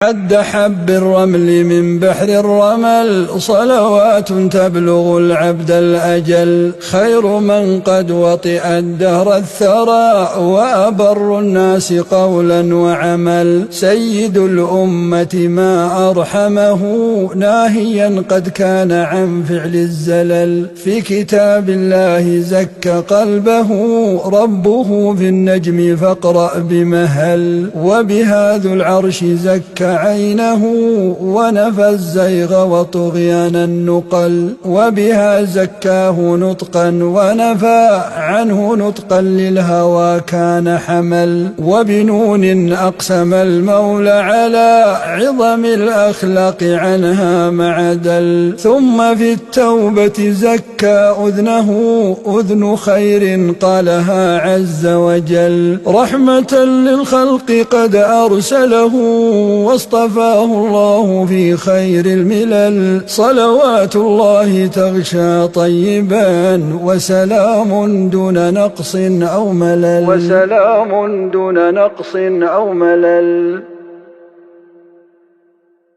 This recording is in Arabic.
عد حب الرمل من بحر الرمل، صلوات تبلغ العبد الأجل. خير من قد وطئ الدهر الثرى، وأبر الناس قولا وعمل. سيد الأمة ما أرحمه، ناهيا قد كان عن فعل الزلل. في كتاب الله زكى قلبه، ربه في النجم فاقرأ بمهل. وبهذا العرش زكى عينه، ونفى الزيغ وطغيان النقل. وبها زكاه نطقا، ونفى عنه نطقا للهوى كان حمل. وبنون أقسم المولى على عظم الأخلاق عنها معدل. ثم في التوبة زكى أذنه، أذن خير قالها عز وجل. رحمة للخلق قد أرسله، واصطفاه الله في خير الملل. صلوات الله تغشى طيبا، وسلام دون نقص أو ملل.